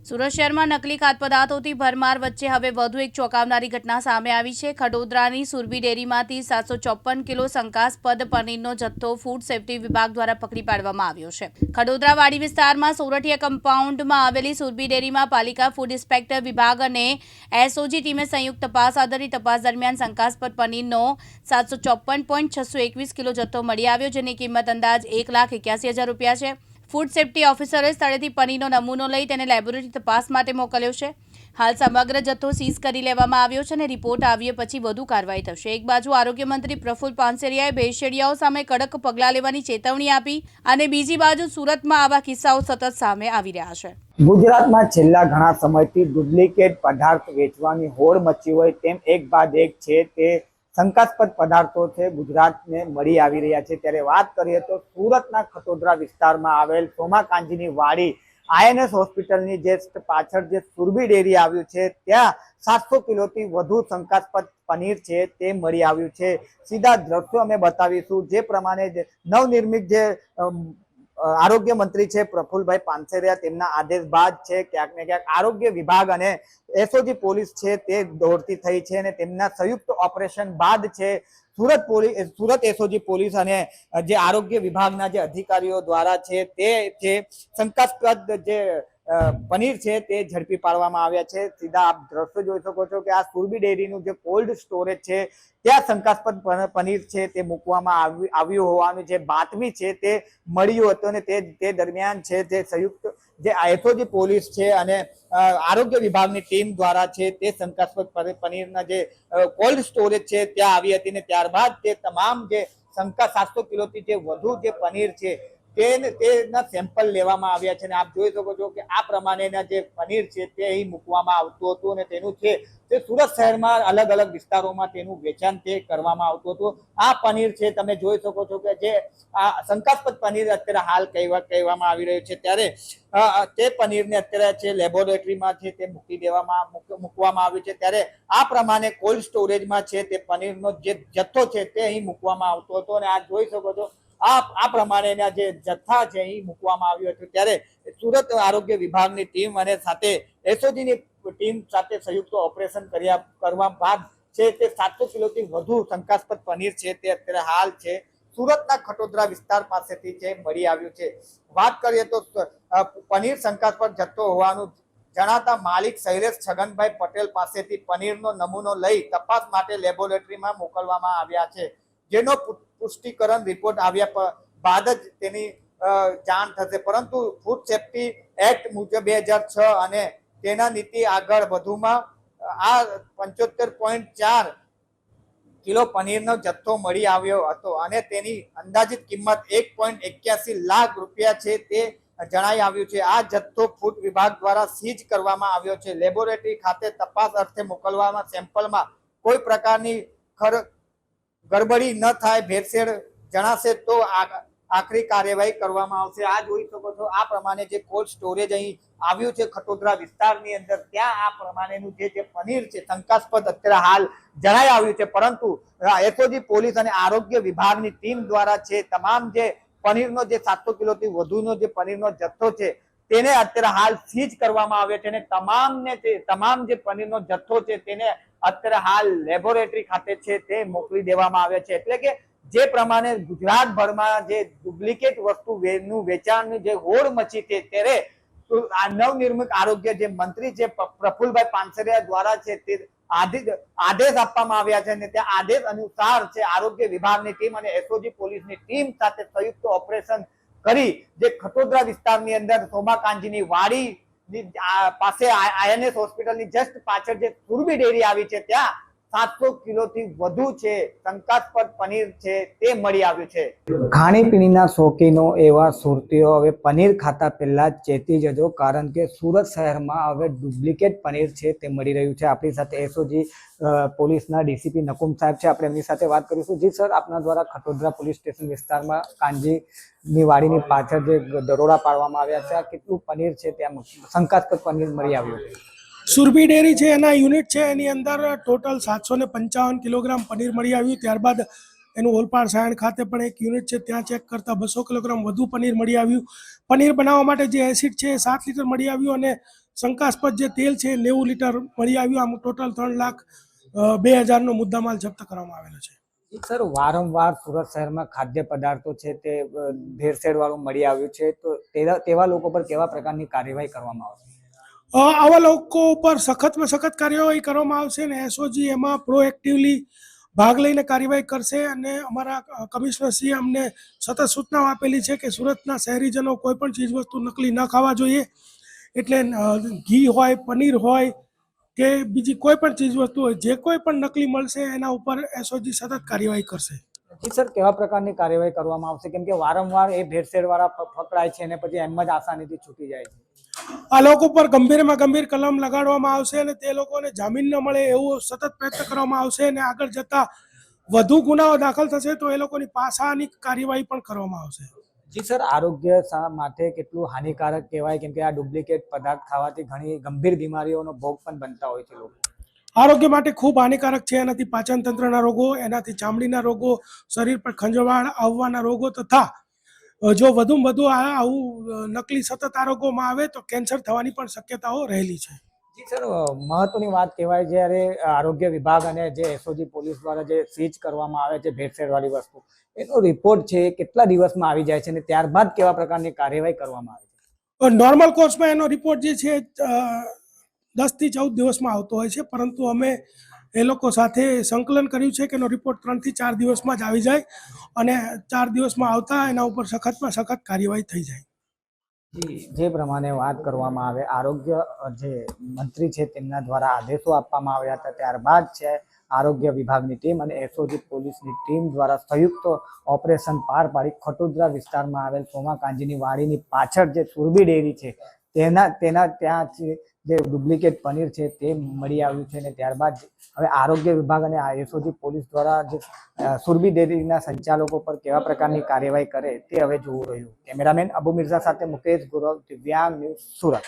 સુરત શહેરમાં નકલી ખાદ્ય પદાર્થોથી ભરમાર વચ્ચે હવે વધુ એક ચોંકાવનારી ઘટના સામે આવી છે। ખડોદરાની સુરભી ડેરીમાંથી 754 કિલો શંકાસ્પદ પનીરનો જથ્થો ફૂડ સેફ્ટી વિભાગ દ્વારા પકડી પાડવામાં આવ્યો છે। ખડોદરા વાડી વિસ્તારમાં સોરઠિયા કમ્પાઉન્ડમાં આવેલી સુરભી ડેરીમાં પાલિકા ફૂડ ઇન્સ્પેક્ટર વિભાગ અને એસઓજી ટીમે સંયુક્ત તપાસ હાથ ધરી। તપાસ દરમિયાન શંકાસ્પદ પનીરનો 754.621 કિલો જથ્થો મળી આવ્યો, જેની કિંમત અંદાજ 1,81,000 રૂપિયા છે। ફૂડ સેફ્ટી ઓફિસરે સ્થળેથી પનીરનો નમૂનો લઈ તેને લેબોરેટરી તપાસ માટે મોકલ્યો છે। હાલ સમગ્ર જથ્થો સીઝ કરી લેવામાં આવ્યો છે અને રિપોર્ટ આવ્યા પછી વધુ કાર્યવાહી થશે। એક બાજુ આરોગ્ય મંત્રી પ્રફુલ પાનસેરિયાએ ભેળસેળિયાઓ સામે કડક પગલાં લેવાની ચેતવણી આપી અને બીજી બાજુ સુરતમાં આવા કિસ્સાઓ સતત સામે આવી રહ્યા છે। ગુજરાતમાં છેલ્લા ઘણા સમયથી ડુપ્લિકેટ પદાર્થ વેચવાની હોડ મચી હોય તેમ એક બાદ એક છે તે શંકાસ્પદ પદાર્થો છે ગુજરાતને મળી આવી રહ્યા છે। ત્યારે વાત કરીએ તો સુરતના ખટોદરા વિસ્તારમાં આવેલ સોમા કાંજીની વાડી આઈએનએસ હોસ્પિટલની જે પાછળ જે સુરભી ડેરી આવ્યું છે ત્યાં 700 કિલોથી વધુ શંકાસ્પદ પનીર છે તે મળી આવ્યું છે। સીધા દ્રશ્યો અમે બતાવીશું। જે પ્રમાણે નવનિર્મિત જે આરોગ્ય મંત્રી છે પ્રફુલભાઈ પાનસેરિયા તેમના આદેશ બાદ છે ક્યાંક ને ક્યાંક આરોગ્ય વિભાગ અને એસઓજી પોલીસ છે તે દોડતી થઈ છે અને તેમના સંયુક્ત ઓપરેશન બાદ છે સુરત એસઓજી પોલીસ અને જે આરોગ્ય વિભાગના જે અધિકારીઓ દ્વારા છે તે શંકાસ્પદ જે પનીર છે તે ઝડપી પાડવામાં આવ્યા છે। સીધા આપ દ્રશ્યો જોઈ શકો છો કે આ સુરભી ડેરીનું જે કોલ્ડ સ્ટોરેજ છે ત્યાં શંકાસ્પદ પનીર છે તે મૂકવામાં આવ્યું હોવાનું જે બાતમી છે તે મળ્યું હતું અને તે દરમિયાન છે તે સંયુક્ત જે એસઓજી પોલીસ છે અને આરોગ્ય વિભાગની ટીમ દ્વારા છે તે શંકાસ્પદ પનીરના જે કોલ્ડ સ્ટોરેજ છે ત્યાં આવી હતી ને ત્યારબાદ તે તમામ જે 700 કિલોથી જે વધુ જે પનીર છે તેના સેમ્પલ લેવામાં આવ્યા છે અને આપ જોઈ શકો છો કે આ પ્રમાણેના જે પનીર છે તે અહીં મૂકવામાં આવતું હતું અને તેનું છે તે સુરત શહેરમાં અલગ અલગ વિસ્તારોમાં તેનું વેચાણ તે કરવામાં આવતું હતું। આ પનીર છે તમે જોઈ શકો છો કે જે આ શંકાસ્પદ પનીર અત્યારે હાલ કહેવામાં આવી રહ્યું છે ત્યારે તે પનીરને અત્યારે છે લેબોરેટરીમાં છે તે મૂકવામાં આવ્યું છે। ત્યારે આ પ્રમાણે કોલ્ડ સ્ટોરેજમાં છે તે પનીરનો જે જથ્થો છે તે અહીં મૂકવામાં આવતો હતો અને આ જોઈ શકો છો આ પ્રમાણેના જે જથ્થા છે અહીં મૂકવામાં આવ્યો હતો। ત્યારે સુરત આરોગ્ય વિભાગની ટીમ અને સાથે એસઓજીની ટીમ સાથે સંયુક્ત ઓપરેશન કરવા બાદ છે તે 700 કિલોથી વધુ શંકાસ્પદ પનીર છે તે અત્યારે હાલ છે સુરતના ખટોદરા વિસ્તાર પાસેથી છે મળી આવ્યું છે। વાત કરીએ તો પનીર શંકાસ્પદ જથ્થો હોવાનું જણાતા માલિક શૈલેષ છગનભાઈ પટેલ પાસેથી પનીરનો નમૂનો લઈ તપાસ માટે લેબોરેટરીમાં મોકલવામાં આવ્યા છે, જેનો પુષ્ટિકરણ રિપોર્ટ આવ્યા બાદ જ તેની જાણ થશે। પરંતુ ફૂડ સેફ્ટી એક્ટ મુજબ 2006 અને તેના નીતિ આગળ વધુમાં આ 75.4 કિલો પનીરનો જથ્થો મળી આવ્યો હતો અને તેની અંદાજિત કિંમત 1.81 લાખ રૂપિયા છે તે જણાઈ આવ્યું છે। આ જથ્થો ફૂડ વિભાગ દ્વારા સીઝ કરવામાં આવ્યો છે। લેબોરેટરી ખાતે તપાસ અર્થે મોકલવામાં સેમ્પલમાં કોઈ પ્રકારની ગડબડી ન થાય, ભેળસેળ જણાશે તો આખરી કાર્યવાહી કરવામાં આવશે। આ જોઈ શકો છો આ પ્રમાણે જે કોલ્ડ સ્ટોરેજ અહીં આવ્યું છે ખટોદરા વિસ્તારની અંદર ત્યાં આ પ્રમાણેનું જે પનીર છે શંકાસ્પદ અત્યારે હાલ જણાઈ આવ્યું છે। પરંતુ એસઓજી પોલીસ અને આરોગ્ય વિભાગની ટીમ દ્વારા છે તમામ જે પનીરનો જે 700 કિલોથી વધુનો જે પનીરનો જથ્થો છે તેને અત્યારે હાલ સીઝ કરવામાં આવ્યો છે અને તમામ જે પનીરનો જથ્થો છે તેને અત્યારે હાલ લેબોરેટરી ખાતે છે તે મોકલી દેવામાં આવે છે। એટલે કે જે પ્રમાણે ગુજરાતભરમાં જે ડુપ્લિકેટ વસ્તુનું વેચાણની જે હોડ મચી છે ત્યારે આ નવનિર્મિત આરોગ્ય જે મંત્રી છે પ્રફુલભાઈ પાનસેરિયા દ્વારા છે તે આદેશ આપવામાં આવ્યા છે અને ત્યાં આદેશ અનુસાર છે આરોગ્ય વિભાગની ટીમ અને એસઓજી પોલીસની ટીમ સાથે સંયુક્ત ઓપરેશન કરી જે ખટોદરા વિસ્તારની અંદર સોમા કાંજીની વાડી પાસે આઈએનએસ હોસ્પિટલની જસ્ટ પાછળ જે સુરભી ડેરી આવી છે ત્યાં 700 કિલોથી વધુ છે શંકાસ્પદ પનીર છે તે મળી આવ્યું છે। ખાણીપીણીના શોખીનો એવા સુરતીઓ હવે પનીર ખાતા પહેલા ચેતી જજો, કારણ કે સુરત શહેરમાં હવે ડુપ્લિકેટ પનીર છે તે મળી રહ્યું છે। આપણી સાથે એસઓજી પોલીસના ડીસીપી નકુમ સાહેબ છે, આપણે એમની સાથે વાત કરીશું। જી સર, આપના દ્વારા ખટોદરા પોલીસ સ્ટેશન વિસ્તારમાં કાંજીની વાડીની પાછળ જે દરોડા પાડવામાં આવ્યા છે, આ કેટલું પનીર છે ત્યાં શંકાસ્પદ પનીર મળી આવ્યું છે? સુરભી ડેરી છે એના યુનિટ છે એની અંદર ટોટલ 755 કિલોગ્રામ પનીર મળી આવ્યું। ત્યારબાદ એનું ઓલપાડ સાયણ ખાતે પણ એક યુનિટ છે ત્યાં ચેક કરતા 200 કિલોગ્રામ વધુ પનીર મળી આવ્યું। પનીર બનાવવા માટે જે એસિડ છે 7 લીટર મળી આવ્યું અને શંકાસ્પદ જે તેલ છે 90 લીટર મળી આવ્યું. આમ ટોટલ 3,02,000નો મુદ્દામાલ જપ્ત કરવામાં આવેલો છે. સર, વારંવાર સુરત શહેરમાં ખાદ્ય પદાર્થો છે તે ભેળસેળ વાળું મળી આવ્યું છે, તો તેવા લોકો પર કેવા પ્રકારની કાર્યવાહી કરવામાં આવશે? આવા લોકો ઉપર સખતમાં સખત કાર્યવાહી કરવામાં આવશે અને એસઓજી એમાં પ્રોએક્ટિવલી ભાગ લઈને કાર્યવાહી કરશે. અને અમારા કમિશનરશ્રીએ અમને સતત સૂચનાઓ આપેલી છે કે સુરતના શહેરીજનો કોઈ પણ ચીજવસ્તુ નકલી ન ખાવા જોઈએ. એટલે ઘી હોય, પનીર હોય કે બીજી કોઈ પણ ચીજવસ્તુ હોય, જે કોઈ પણ નકલી મળશે એના ઉપર એસઓજી સતત કાર્યવાહી કરશે. જી સર, કેવા પ્રકારની કાર્યવાહી કરવામાં આવશે? કેમ કે વારંવાર એ ભેળસેળ વાળા પકડાય છે અને પછી એમ જ આસાનીથી છૂટી જાય છે. આ લોકો પર ગંભીરમાં ગંભીર કલમ લગાડવામાં આવશે અને તે લોકોને જામીન ન મળે એવું સતત પ્રયત્ન કરવામાં આવશે. અને આગળ જતા વધુ ગુનાઓ દાખલ થશે તો એ લોકોની પાસાની કાર્યવાહી પણ કરવામાં આવશે. જી સર, આરોગ્ય માટે કેટલું હાનિકારક કહેવાય? કેમ કે આ ડુપ્લિકેટ પદાર્થ ખાવાથી ઘણી ગંભીર બીમારીઓનો ભોગ પણ બનતા હોય છે લોકો. આરોગ્ય માટે ખૂબ હાનિકારક છે. એનાથી પાચન તંત્રના રોગો, એનાથી ચામડીના રોગો, શરીર પર ખંજવાળ આવવાના રોગો તથા જો વધુમાં વધુ આવું નકલી સતત આરોગ્યમાં આવે તો કેન્સર થવાની પણ શક્યતાઓ રહેલી છે. જી સર, મહત્વની વાત કહેવાય જ્યારે આરોગ્ય વિભાગ અને જે એસઓજી પોલીસ દ્વારા જે સીઝ કરવામાં આવે છે ભેળસેળવાળી વસ્તુ, એનો રિપોર્ટ છે કેટલા દિવસમાં આવી જાય છે અને ત્યારબાદ કેવા પ્રકારની કાર્યવાહી કરવામાં આવે છે? નોર્મલ કોર્સમાં એનો રિપોર્ટ જે છે 10 થી 14 દિવસમાં આવતો હોય છે, પરંતુ અમે એ લોકો સાથે સંકલન કર્યું છે કે એનો રિપોર્ટ 3 થી 4 દિવસમાં જ આવી જાય અને 4 દિવસમાં આવતા એના ઉપર સખતમાં સખત કાર્યવાહી થઈ જાય. જે પ્રમાણે વાત કરવામાં આવે, આરોગ્ય જે મંત્રી છે તેમના દ્વારા આદેશો આપવામાં આવ્યા હતા, ત્યારબાદ છે આરોગ્ય વિભાગની ટીમ અને એસઓજી પોલીસની ટીમ દ્વારા સંયુક્ત ઓપરેશન પાર પાડી ખટોદરા વિસ્તારમાં આવેલ સોમા કાંજીની વાડીની પાછળ જે સુરભી ડેરી છે તેના ત્યાં જે ડુપ્લિકેટ પનીર છે તે મળી આવ્યું છે. અને ત્યારબાદ હવે આરોગ્ય વિભાગ અને એસઓજી પોલીસ દ્વારા જે સુરભી ડેરીના સંચાલકો પર કેવા પ્રકારની કાર્યવાહી કરે તે હવે જોવું રહ્યું. કેમેરામેન અબુ મિર્ઝા સાથે મુકેશ ગોરવ, દિવ્યાંગ ન્યૂઝ, સુરત.